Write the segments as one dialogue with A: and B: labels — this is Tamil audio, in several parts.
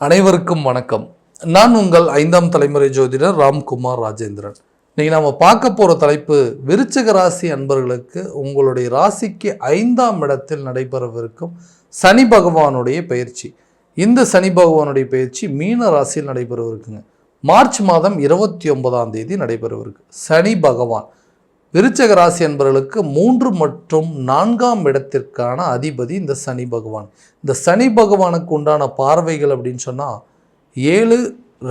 A: அனைவருக்கும் வணக்கம். நான் உங்கள் 5ஆம் தலைமுறை ஜோதிடர் ராம்குமார் ராஜேந்திரன். இன்னைக்கு நம்ம பார்க்க போகிற தலைப்பு விருச்சிக ராசி அன்பர்களுக்கு உங்களுடைய ராசிக்கு 5ஆம் இடத்தில் நடைபெறவிருக்கும் சனி பகவானுடைய பயிற்சி. இந்த சனி பகவானுடைய பயிற்சி மீன ராசியில் நடைபெறவிருக்குங்க. மார்ச் மாதம் 29ஆம் தேதி நடைபெறவிருக்கு. சனி பகவான் விருச்சிக ராசி அன்பர்களுக்கு 3 மற்றும் 4ஆம் இடத்திற்கான அதிபதி இந்த சனி பகவான். இந்த சனி பகவானுக்கு உண்டான பார்வைகள் அப்படின்னு சொன்னால் 7,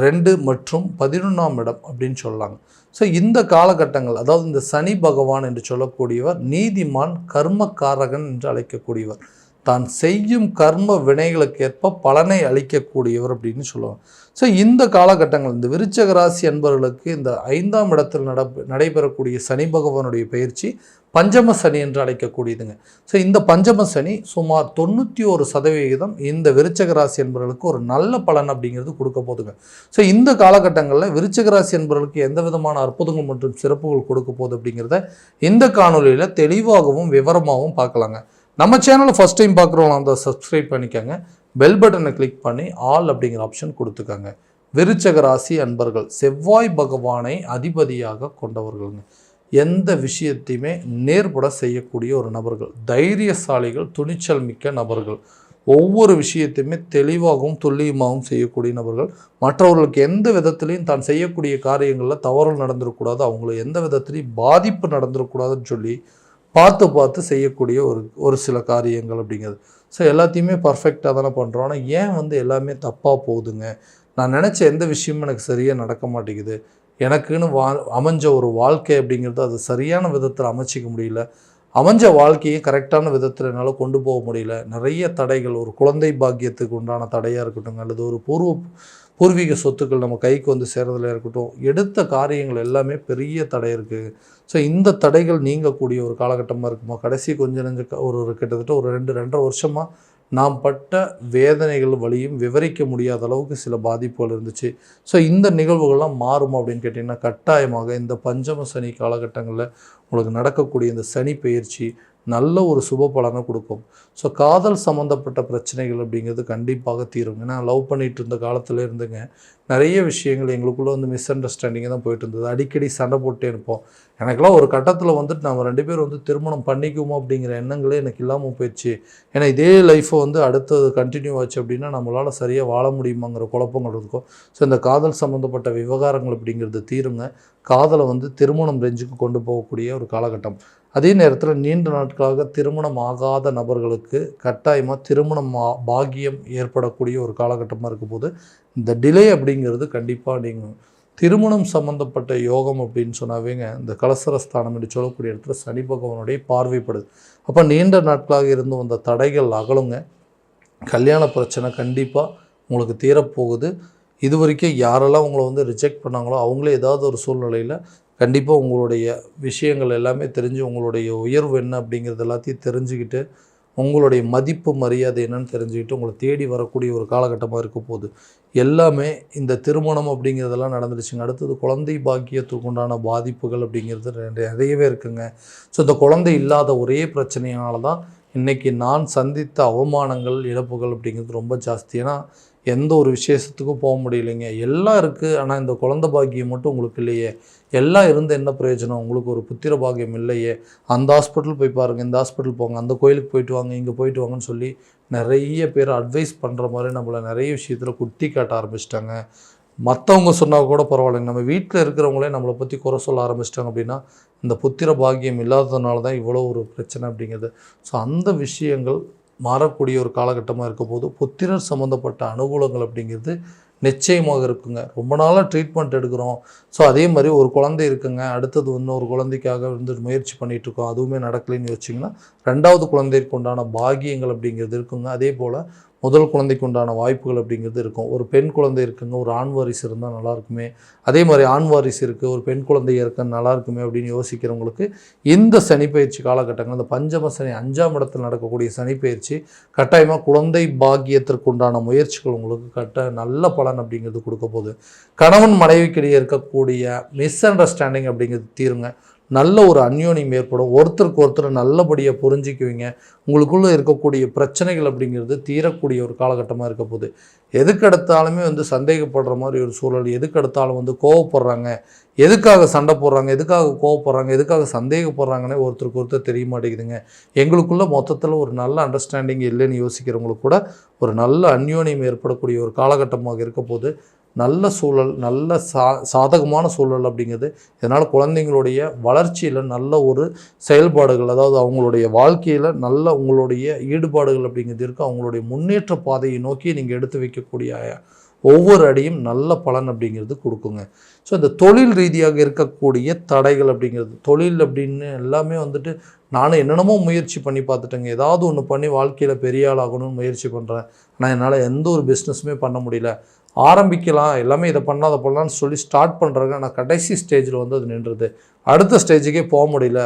A: 2 மற்றும் 11ஆம் இடம் அப்படின்னு சொல்லலாங்க. ஸோ இந்த காலகட்டங்கள், அதாவது இந்த சனி பகவான் என்று சொல்லக்கூடியவர் நீதிமான், கர்மக்காரகன் என்று அழைக்கக்கூடியவர், தான் செய்யும் கர்ம வினைகளுக்கு ஏற்ப பலனை அளிக்கக்கூடியவர் அப்படின்னு சொல்லுவாங்க. ஸோ இந்த காலகட்டங்கள் இந்த விருச்சிக ராசி அன்பர்களுக்கு இந்த 5ஆம் இடத்தில் நடைபெறக்கூடிய சனி பகவானுடைய பயிற்சி பஞ்சம சனி என்று அழைக்கக்கூடியதுங்க. ஸோ இந்த பஞ்சம சனி சுமார் 91% இந்த விருச்சிக ராசி என்பவர்களுக்கு ஒரு நல்ல பலன் அப்படிங்கிறது கொடுக்க போதுங்க. ஸோ இந்த காலகட்டங்களில் விருச்சிக ராசி என்பவர்களுக்கு எந்த விதமான அற்புதங்கள் மற்றும் சிறப்புகள் கொடுக்க போகுது அப்படிங்கிறத இந்த காணொலியில் தெளிவாகவும் விவரமாகவும் பார்க்கலாங்க. நம்ம சேனலை ஃபஸ்ட் டைம் பார்க்குறவங்க அந்த சப்ஸ்கிரைப் பண்ணிக்கோங்க, பெல் பட்டனை கிளிக் பண்ணி ஆல் அப்படிங்கிற ஆப்ஷன் கொடுத்துக்கோங்க. விருச்சிக ராசி அன்பர்கள் செவ்வாய் பகவானை அதிபதியாக கொண்டவர்களுங்க. எந்த விஷயத்தையுமே நேர்பட செய்யக்கூடிய ஒரு நபர்கள், தைரியசாலிகள், துணிச்சல் மிக்க நபர்கள், ஒவ்வொரு விஷயத்தையுமே தெளிவாகவும் துல்லியமாகவும் செய்யக்கூடிய நபர்கள், மற்றவர்களுக்கு எந்த விதத்துலையும் தான் செய்யக்கூடிய காரியங்களில் தவறு நடந்துடக்கூடாது, அவங்களுக்கு எந்த விதத்துலையும் பாதிப்பு நடந்துடக்கூடாதுன்னு சொல்லி பார்த்து செய்யக்கூடிய ஒரு சில காரியங்கள் அப்படிங்கிறது. ஸோ எல்லாத்தையுமே பர்ஃபெக்டாக தானே பண்ணுறோம். ஆனால் ஏன் எல்லாமே தப்பாக போகுதுங்க, நான் நினச்ச எந்த விஷயமும் எனக்கு சரியாக நடக்க மாட்டேங்குது, எனக்குன்னு அமைஞ்ச ஒரு வாழ்க்கை அப்படிங்கிறது அது சரியான விதத்தில் அமைச்சிக்க முடியல, அமைஞ்ச வாழ்க்கையை கரெக்டான விதத்தில் என்னால் கொண்டு போக முடியல, நிறைய தடைகள், ஒரு குழந்தை பாக்கியத்துக்கு உண்டான தடையாக இருக்கட்டும், அல்லது ஒரு பூர்வீக சொத்துக்கள் நம்ம கைக்கு சேர்றதுல இருக்கட்டும், எடுத்த காரியங்கள் எல்லாமே பெரிய தடை இருக்குது. ஸோ இந்த தடைகள் நீங்கக்கூடிய ஒரு காலகட்டமாக இருக்குமா? கடைசி ஒரு கிட்டத்தட்ட ஒரு 2-2.5 வருஷமாக நாம் பட்ட வேதனைகள் வழியும் விவரிக்க முடியாத அளவுக்கு சில பாதிப்புகள் இருந்துச்சு. ஸோ இந்த நிகழ்வுகள்லாம் மாறுமா அப்படின்னு கேட்டிங்கன்னா, கட்டாயமாக இந்த பஞ்சம சனி காலகட்டங்களில் உங்களுக்கு நடக்கக்கூடிய இந்த சனி பயிற்சி நல்ல ஒரு சுப பலனை கொடுக்கும். ஸோ காதல் சம்மந்தப்பட்ட பிரச்சனைகள் அப்படிங்கிறது கண்டிப்பாக தீரும். ஏன்னா லவ் பண்ணிகிட்டு இருந்த காலத்தில் இருந்துங்க நிறைய விஷயங்கள் எங்களுக்குள்ளே மிஸ் அண்டர்ஸ்டாண்டிங்காக தான் போயிட்டு இருந்தது. அடிக்கடி சண்டை போட்டே இருப்போம். எனக்கெல்லாம் ஒரு கட்டத்தில் நம்ம 2 பேரும் திருமணம் பண்ணிக்குவோம் அப்படிங்கிற எண்ணங்களே எனக்கு இல்லாமல் போயிடுச்சு. ஏன்னா இதே லைஃப்பை அடுத்தது கண்டினியூ ஆச்சு அப்படின்னா நம்மளால் சரியாக வாழ முடியுமாங்கிற குழப்பங்கள் இருக்கும். ஸோ இந்த காதல் சம்மந்தப்பட்ட விவகாரங்கள் அப்படிங்கிறது தீருங்க. காதலை திருமணம் ரேஞ்சுக்கு கொண்டு போகக்கூடிய ஒரு காலகட்டம். அதே நேரத்தில் நீண்ட நாட்களாக திருமணம் ஆகாத நபர்களுக்கு கட்டாயமாக திருமணம் பாக்கியம் ஏற்படக்கூடிய ஒரு காலகட்டமாக இருக்கும் போது இந்த டிலே அப்படிங்கிறது கண்டிப்பாக நீங்கள் திருமணம் சம்மந்தப்பட்ட யோகம் அப்படின்னு சொன்னாவேங்க இந்த கலசரஸ்தானம் என்று சொல்லக்கூடிய இடத்துல சனி பகவானுடைய பார்வைப்படுது. அப்போ நீண்ட நாட்களாக இருந்து வந்த தடைகள் அகலுங்க. கல்யாண பிரச்சனை கண்டிப்பாக உங்களுக்கு தீரப்போகுது. இது வரைக்கும் யாரெல்லாம் உங்களை ரிஜெக்ட் பண்ணாங்களோ அவங்களே ஏதாவது ஒரு சூழ்நிலையில் கண்டிப்பாக உங்களுடைய விஷயங்கள் எல்லாமே தெரிஞ்சு, உங்களுடைய உயர்வு என்ன அப்படிங்கிறது எல்லாத்தையும் தெரிஞ்சுக்கிட்டு, உங்களுடைய மதிப்பு மரியாதை என்னன்னு தெரிஞ்சுக்கிட்டு உங்களை தேடி வரக்கூடிய ஒரு காலகட்டமாக இருக்க போகுது. எல்லாமே இந்த திருமணம் அப்படிங்கிறதெல்லாம் நடந்துடுச்சுங்க. அடுத்தது குழந்தை பாக்கியத்துக்கு உண்டான பாதிப்புகள் அப்படிங்கிறது நிறையவே இருக்குங்க. ஸோ இந்த குழந்தை இல்லாத ஒரே பிரச்சனையினால தான் இன்றைக்கி நான் சந்தித்த அவமானங்கள், இழப்புகள் அப்படிங்கிறது ரொம்ப ஜாஸ்தி. ஏன்னா எந்த ஒரு விசேஷத்துக்கும் போக முடியலைங்க. எல்லாம் இருக்குது, ஆனால் இந்த குழந்தை பாக்கியம் மட்டும் உங்களுக்கு இல்லையே. எல்லாம் இருந்து என்ன பிரயோஜனம், உங்களுக்கு ஒரு புத்திர பாக்கியம் இல்லையே. அந்த ஹாஸ்பிட்டல் போய் பாருங்கள், இந்த ஹாஸ்பிட்டல் போங்க, அந்த கோயிலுக்கு போயிட்டு வாங்க, இங்கே போயிட்டு வாங்கன்னு சொல்லி நிறைய பேர் அட்வைஸ் பண்ணுற மாதிரி நம்மளை நிறைய விஷயத்தில் குட்டி காட்ட ஆரம்பிச்சிட்டாங்க. மற்றவங்க சொன்னால் கூட பரவாயில்லைங்க, நம்ம வீட்டில் இருக்கிறவங்களே நம்மளை பற்றி குறை சொல்ல ஆரம்பிச்சிட்டாங்க அப்படின்னா இந்த புத்திர பாக்கியம் இல்லாததுனால தான் இவ்வளோ ஒரு பிரச்சனை அப்படிங்கிறது. ஸோ அந்த விஷயங்கள் மாறக்கூடிய ஒரு காலகட்டமாக இருக்க போது புத்திரர் சம்மந்தப்பட்ட அனுகூலங்கள் அப்படிங்கிறது நிச்சயமாக இருக்குங்க. ரொம்ப நாளாக ட்ரீட்மெண்ட் எடுக்கிறோம். ஸோ அதே மாதிரி ஒரு குழந்தை இருக்குங்க, அடுத்தது இன்னொரு குழந்தைக்காக முயற்சி பண்ணிகிட்ருக்கோம், அதுவுமே நடக்கலைன்னு வச்சிங்கன்னா 2வது குழந்தைக்கு உண்டான பாக்கியங்கள் அப்படிங்கிறது இருக்குங்க. அதே போல் முதல் குழந்தைக்கு உண்டான வாய்ப்புகள் அப்படிங்கிறது இருக்கும். ஒரு பெண் குழந்தை இருக்குங்க, ஒரு ஆண் வாரிசு இருந்தால் நல்லாயிருக்குமே, அதே மாதிரி ஆண் வாரிசு இருக்குது, ஒரு பெண் குழந்தை இருக்குன்னு நல்லாயிருக்குமே அப்படின்னு யோசிக்கிறவங்களுக்கு இந்த சனிப்பயிற்சி காலகட்டங்கள், இந்த பஞ்சம சனி 5ஆம் இடத்தில் நடக்கக்கூடிய சனிப்பயிற்சி கட்டாயமாக குழந்தை பாக்கியத்திற்கு உண்டான முயற்சிகள் உங்களுக்கு நல்ல பலன் அப்படிங்கிறது கொடுக்க போகுது. கணவன் மனைவிக்கிடையே இருக்கக்கூடிய மிஸ் அண்டர்ஸ்டாண்டிங் அப்படிங்கிறது தீருங்க. நல்ல ஒரு அந்யோன்யம் ஏற்படும். ஒருத்தருக்கு ஒருத்தர் நல்லபடியாக புரிஞ்சிக்குவீங்க. உங்களுக்குள்ளே இருக்கக்கூடிய பிரச்சனைகள் அப்படிங்கிறது தீரக்கூடிய ஒரு காலகட்டமாக இருக்க போகுது. எதுக்கெடுத்தாலுமே சந்தேகப்படுற மாதிரி ஒரு சூழல், எதுக்கெடுத்தாலும் கோவப்படுறாங்க, எதுக்காக சண்டை போடுறாங்க, எதுக்காக கோவப்படுறாங்க, எதுக்காக சந்தேகப்படுறாங்கன்னே ஒருத்தருக்கு ஒருத்தர் தெரிய மாட்டேங்குதுங்க. எங்களுக்குள்ள மொத்தத்தில் ஒரு நல்ல அண்டர்ஸ்டாண்டிங் இல்லைன்னு யோசிக்கிறவங்களுக்கு கூட ஒரு நல்ல அந்யோன்யம் ஏற்படக்கூடிய ஒரு காலகட்டமாக இருக்க போது. நல்ல சூழல், நல்ல சாதகமான சூழல் அப்படிங்கிறது. இதனால் குழந்தைங்களுடைய வளர்ச்சியில் நல்ல ஒரு செயல்பாடுகள், அதாவது அவங்களுடைய வாழ்க்கையில் நல்ல உங்களுடைய ஈடுபாடுகள் அப்படிங்கிறது இருக்குது. அவங்களுடைய முன்னேற்ற பாதையை நோக்கி நீங்கள் எடுத்து வைக்கக்கூடிய ஒவ்வொரு அடியும் நல்ல பலன் அப்படிங்கிறது கொடுக்குங்க. ஸோ இந்த தொழில் ரீதியாக இருக்கக்கூடிய தடைகள் அப்படிங்கிறது, தொழில் அப்படின்னு எல்லாமே நானும் என்னென்னமோ முயற்சி பண்ணி பார்த்துட்டேங்க. ஏதாவது ஒன்று பண்ணி வாழ்க்கையில் பெரிய ஆள் ஆகணும்னு முயற்சி பண்ணுறேன். ஆனால் என்னால் எந்த ஒரு பிஸ்னஸுமே பண்ண முடியல. ஆரம்பிக்கலாம், எல்லாமே இதை பண்ணாத பண்ணலான்னு சொல்லி ஸ்டார்ட் பண்ணுறாங்க. ஆனால் கடைசி ஸ்டேஜில் அது நின்றுது. அடுத்த ஸ்டேஜுக்கே போக முடியல.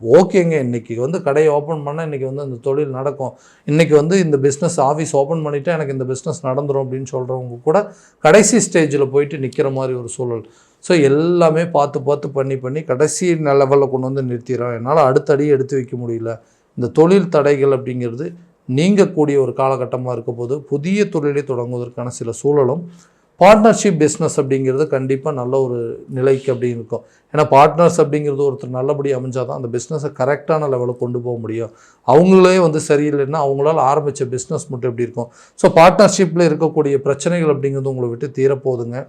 A: ஓகேங்க, இன்றைக்கி கடையை ஓப்பன் பண்ணால் இன்றைக்கி அந்த தொழில் நடக்கும், இன்றைக்கி இந்த பிஸ்னஸ் ஆஃபீஸ் ஓப்பன் பண்ணிவிட்டு எனக்கு இந்த பிஸ்னஸ் நடந்துடும் அப்படின்னு சொல்கிறவங்க கூட கடைசி ஸ்டேஜில் போயிட்டு நிற்கிற மாதிரி ஒரு சூழல். ஸோ எல்லாமே பார்த்து பண்ணி கடைசி லெவலில் கொண்டு நிறுத்திடுறோம். என்னால் அடுத்த அடியை எடுத்து வைக்க முடியல. இந்த தொழில் தடைகள் அப்படிங்கிறது நீங்கக்கூடிய ஒரு காலகட்டமாக இருக்க போது புதிய தொழிலை தொடங்குவதற்கான சில சூழலும், பார்ட்னர்ஷிப் பிஸ்னஸ் அப்படிங்கிறது கண்டிப்பாக நல்ல ஒரு நிலைக்கு அப்படி இருக்கும். ஏன்னா பார்ட்னர்ஸ் அப்படிங்கிறது ஒருத்தர் நல்லபடி அமைஞ்சால் தான் அந்த பிஸ்னஸை கரெக்டான லெவலுக்கு கொண்டு போக முடியும். அவங்களே சரியில்லைன்னா அவங்களால ஆரம்பித்த பிஸ்னஸ் மட்டும் எப்படி இருக்கும். ஸோ பார்ட்னர்ஷிப்பில் இருக்கக்கூடிய பிரச்சனைகள் அப்படிங்கிறது உங்களை விட்டு தீரப்போகுதுங்க.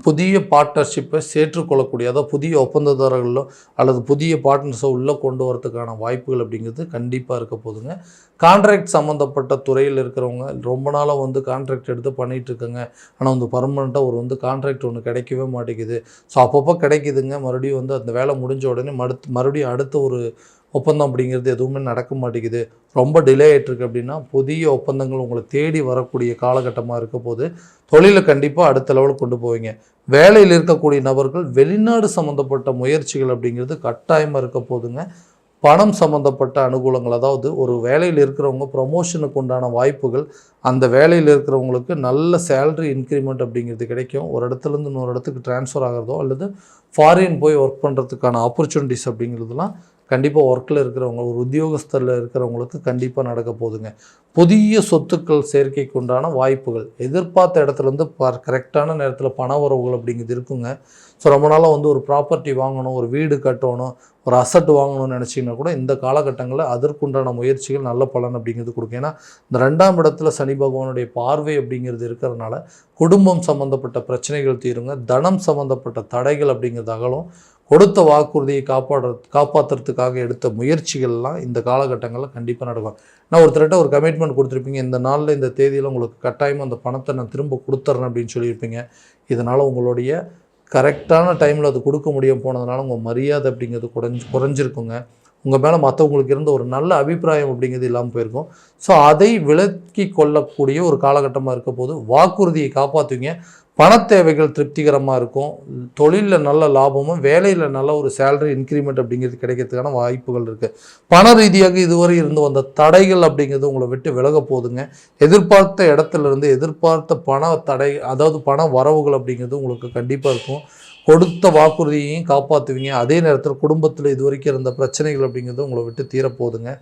A: புதிய பார்ட்னர்ஷிப்பை சேற்றுக்கொள்ளக்கூடிய, அதாவது புதிய ஒப்பந்ததாரர்களோ அல்லது புதிய பார்ட்னர்ஸோ உள்ளே கொண்டு வரதுக்கான வாய்ப்புகள் அப்படிங்கிறது கண்டிப்பாக இருக்க போதுங்க. கான்ட்ராக்ட் சம்மந்தப்பட்ட துறையில் இருக்கிறவங்க ரொம்ப நாளாக கான்ட்ராக்ட் எடுத்து பண்ணிகிட்ருக்கங்க. ஆனால் பர்மனெண்ட்டாக ஒரு கான்ட்ராக்ட் ஒன்று கிடைக்கவே மாட்டேங்குது. ஸோ அப்பப்போ கிடைக்குதுங்க, மறுபடியும் அந்த வேலை முடிஞ்ச உடனே மறுபடியும் அடுத்த ஒரு ஒப்பந்தம் அப்படிங்கிறது எதுவுமே நடக்க மாட்டேங்குது, ரொம்ப டிலே ஆகிட்டுருக்கு. அப்படின்னா புதிய ஒப்பந்தங்கள் உங்களை தேடி வரக்கூடிய காலகட்டமாக இருக்க போது தொழிலை கண்டிப்பாக அடுத்த லெவலுக்கு கொண்டு போவீங்க. வேலையில் இருக்கக்கூடிய நபர்கள் வெளிநாடு சம்மந்தப்பட்ட முயற்சிகள் அப்படிங்கிறது கட்டாயமாக இருக்க போதுங்க. பணம் சம்மந்தப்பட்ட அனுகூலங்கள், அதாவது ஒரு வேலையில் இருக்கிறவங்க ப்ரொமோஷனுக்கு உண்டான வாய்ப்புகள், அந்த வேலையில் இருக்கிறவங்களுக்கு நல்ல சேலரி இன்க்ரிமெண்ட் அப்படிங்கிறது கிடைக்கும். ஒரு இடத்துலேருந்து இன்னொரு இடத்துக்கு ட்ரான்ஸ்ஃபர் ஆகிறதோ அல்லது ஃபாரின் போய் ஒர்க் பண்ணுறதுக்கான ஆப்பர்ச்சுனிட்டிஸ் அப்படிங்கிறதுலாம் கண்டிப்பாக ஒர்க்கில் இருக்கிறவங்க, ஒரு உத்தியோகஸ்தரில் இருக்கிறவங்களுக்கு கண்டிப்பாக நடக்க போகுதுங்க. புதிய சொத்துக்கள் சேர்க்கைக்கு உண்டான வாய்ப்புகள், எதிர்பார்த்த இடத்துலேருந்து கரெக்டான நேரத்தில் பண வரவுகள் அப்படிங்கிறது இருக்குங்க. ஸோ ரொம்ப நாளாக ஒரு ப்ராப்பர்ட்டி வாங்கணும், ஒரு வீடு கட்டணும், ஒரு அசட் வாங்கணும்னு நினச்சிங்கன்னா கூட இந்த காலகட்டங்களில் அதற்குண்டான முயற்சிகள் நல்ல பலன் அப்படிங்கிறது கொடுக்கும். ஏன்னா இந்த 2ஆம் இடத்துல சனி பகவானுடைய பார்வை அப்படிங்கிறது இருக்கிறதுனால குடும்பம் சம்மந்தப்பட்ட பிரச்சனைகள் தீருங்க. தனம் சம்மந்தப்பட்ட தடைகள் அப்படிங்கிறது அகலும். கொடுத்த வாக்குறுதியை காப்பாற்றுறதுக்காக எடுத்த முயற்சிகள்லாம் இந்த காலகட்டங்களில் கண்டிப்பாக நடக்கும். நான் ஒருத்தர்கிட்ட ஒரு கமிட்மெண்ட் கொடுத்துருப்பீங்க, இந்த நாளில் இந்த தேதியில் உங்களுக்கு கட்டாயமாக அந்த பணத்தை நான் திரும்ப கொடுத்துட்றேன் அப்படின்னு சொல்லியிருப்பீங்க. இதனால் உங்களுடைய கரெக்டான டைமில் அது கொடுக்க முடியும் போனதுனால உங்கள் மரியாதை அப்படிங்கிறது குறைஞ்சிருக்குங்க. உங்கள் மேலே மற்றவங்களுக்கு இருந்த ஒரு நல்ல அபிப்பிராயம் அப்படிங்கிறது இல்லாமல் போயிருக்கும். ஸோ அதை விலக்கி கொள்ளக்கூடிய ஒரு காலகட்டமாக இருக்க போது வாக்குறுதியை காப்பாற்றுவீங்க. பணத்தேவைகள் திருப்திகரமாக இருக்கும். தொழிலில் நல்ல லாபமும் வேலையில் நல்ல ஒரு சேலரி இன்க்ரிமெண்ட் அப்படிங்கிறது கிடைக்கிறதுக்கான வாய்ப்புகள் இருக்குது. பண ரீதியாக இதுவரை இருந்து வந்த தடைகள் அப்படிங்கிறது உங்களை விட்டு விலக போகுதுங்க. எதிர்பார்த்த இடத்துலேருந்து எதிர்பார்த்த பண தடை, அதாவது பண வரவுகள் அப்படிங்கிறது உங்களுக்கு கண்டிப்பாக இருக்கும். கொடுத்த வாக்குறுதியையும் காப்பாற்றுவீங்க. அதே நேரத்தில் குடும்பத்தில் இதுவரைக்கும் இருந்த பிரச்சனைகள் அப்படிங்கிறது உங்களை விட்டு தீரப்போகுதுங்க.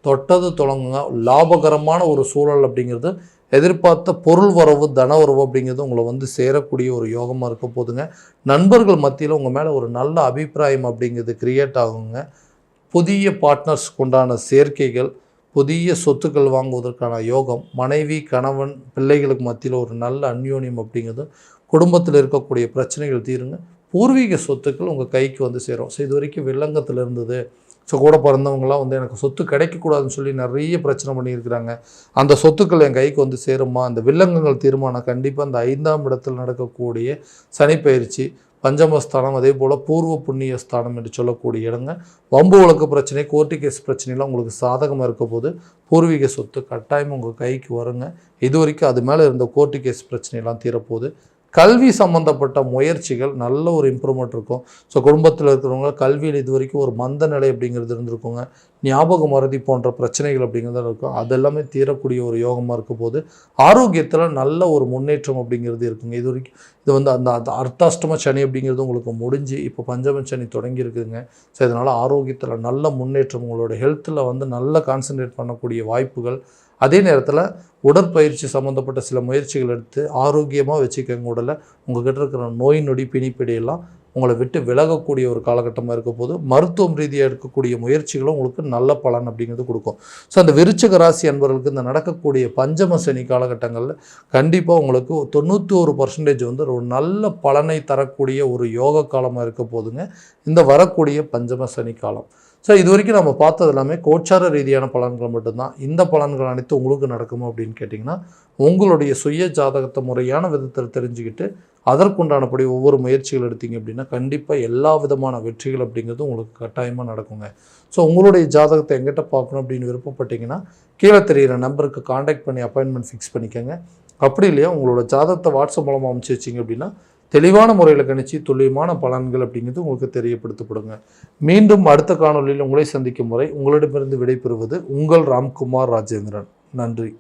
A: தொட்டது தொடங்குங்க. லாபகரமான ஒரு சூழல் அப்படிங்கிறது, எதிர்பார்த்த பொருள் வரவு, தன வரவு அப்படிங்கிறது உங்களை சேரக்கூடிய ஒரு யோகமாக இருக்க போதுங்க. நண்பர்கள் மத்தியில் உங்கள் மேலே ஒரு நல்ல அபிப்பிராயம் அப்படிங்கிறது கிரியேட் ஆகுங்க. புதிய பார்ட்னர்ஸ்க்கு உண்டான சேர்க்கைகள், புதிய சொத்துக்கள் வாங்குவதற்கான யோகம், மனைவி கணவன் பிள்ளைகளுக்கு மத்தியில் ஒரு நல்ல அந்யோன்யம் அப்படிங்கிறது, குடும்பத்தில் இருக்கக்கூடிய பிரச்சனைகள் தீருங்க. பூர்வீக சொத்துக்கள் உங்கள் கைக்கு சேரும். ஸோ இது வரைக்கும் வில்லங்கத்தில் இருந்தது, ஸோ கூட பிறந்தவங்களாம் எனக்கு சொத்து கிடைக்கக்கூடாதுன்னு சொல்லி நிறைய பிரச்சனை பண்ணியிருக்கிறாங்க, அந்த சொத்துக்கள் என் கைக்கு சேருமா, அந்த வில்லங்கங்கள் தீர்மானம் கண்டிப்பாக அந்த 5ஆம் இடத்தில் நடக்கக்கூடிய சனிப்பெயர்ச்சி, பஞ்சமஸ்தானம், அதே போல் பூர்வ புண்ணிய ஸ்தானம் என்று சொல்லக்கூடிய இடங்க, வம்பு வழக்கு பிரச்சனை, கோர்ட்டு கேஸ் பிரச்சனைலாம் உங்களுக்கு சாதகமாக இருக்க போது பூர்வீக சொத்து கட்டாயம் உங்கள் கைக்கு வருங்க. இது வரைக்கும் அது மேலே இருந்த கோர்ட்டு கேஸ் பிரச்சனைலாம் தீரப்போகுது. கல்வி சம்பந்தப்பட்ட முயற்சிகள் நல்ல ஒரு இம்ப்ரூவ்மெண்ட் இருக்கும். ஸோ குடும்பத்தில் இருக்கிறவங்க கல்வியில் இது வரைக்கும் ஒரு மந்த நிலை அப்படிங்கிறது இருந்திருக்குங்க. ஞாபக மறதி போன்ற பிரச்சனைகள் அப்படிங்கிறது இருக்கும். அதெல்லாமே தீரக்கூடிய ஒரு யோகமாக இருக்க போது ஆரோக்கியத்தில் நல்ல ஒரு முன்னேற்றம் அப்படிங்கிறது இருக்குங்க. இது வரைக்கும் இது வந்து அந்த அந்த அர்த்தாஷ்டம சனி அப்படிங்கிறது உங்களுக்கு முடிஞ்சு இப்போ பஞ்சம சனி தொடங்கி இருக்குதுங்க. ஸோ இதனால் ஆரோக்கியத்தில் நல்ல முன்னேற்றம், உங்களோட ஹெல்த்தில் வந்து நல்ல கான்சன்ட்ரேட் பண்ணக்கூடிய வாய்ப்புகள், அதே நேரத்தில் உடற்பயிற்சி சம்மந்தப்பட்ட சில முயற்சிகள் எடுத்து ஆரோக்கியமாக வச்சுக்கங்க. உடலை உங்கள்கிட்ட இருக்கிற நோய் நொடி பிணிப்பிடையெல்லாம் உங்களை விட்டு விலகக்கூடிய ஒரு காலகட்டமாக இருக்க போது மருத்துவம் ரீதியாக எடுக்கக்கூடிய முயற்சிகளும் உங்களுக்கு நல்ல பலன் அப்படிங்கிறது கொடுக்கும். ஸோ அந்த விருச்சிக ராசி அன்பர்களுக்கு இந்த நடக்கக்கூடிய பஞ்சம சனி காலகட்டங்களில் கண்டிப்பாக உங்களுக்கு 91% வந்து ஒரு நல்ல பலனை தரக்கூடிய ஒரு யோக காலமாக இருக்க போதுங்க இந்த வரக்கூடிய பஞ்சம சனி காலம். ஸோ இது வரைக்கும் நம்ம பார்த்தது எல்லாமே கோச்சார ரீதியான பலன்கள் மட்டும்தான். இந்த பலன்கள் அனைத்து உங்களுக்கு நடக்குமா அப்படின்னு கேட்டிங்கன்னா, உங்களுடைய சுய ஜாதகத்தை முறையான விதத்தில் தெரிஞ்சுக்கிட்டு அதற்குண்டானபடி ஒவ்வொரு முயற்சிகள் எடுத்தீங்க அப்படின்னா கண்டிப்பாக எல்லா விதமான வெற்றிகள் அப்படிங்கிறது உங்களுக்கு கட்டாயமாக நடக்குங்க. ஸோ உங்களுடைய ஜாதகத்தை எங்கிட்ட பார்க்கணும் அப்படின்னு விருப்பப்பட்டீங்கன்னா கீழே தெரிகிற நம்பருக்கு காண்டாக்ட் பண்ணி அப்பாயின்மெண்ட் ஃபிக்ஸ் பண்ணிக்கோங்க. அப்படி இல்லையா உங்களோட ஜாதகத்தை வாட்ஸ்அப் மூலமாக அமைச்சு வச்சிங்க அப்படின்னா தெளிவான முறையில் கணிச்சு துல்லியமான பலன்கள் அப்படிங்கிறது உங்களுக்கு தெரியப்படுத்தப்படுங்க. மீண்டும் அடுத்த காணொலியில் உங்களை சந்திக்கும் முறை உங்களிடமிருந்து விடைபெறுவது உங்கள் ராம்குமார் ராஜேந்திரன். நன்றி.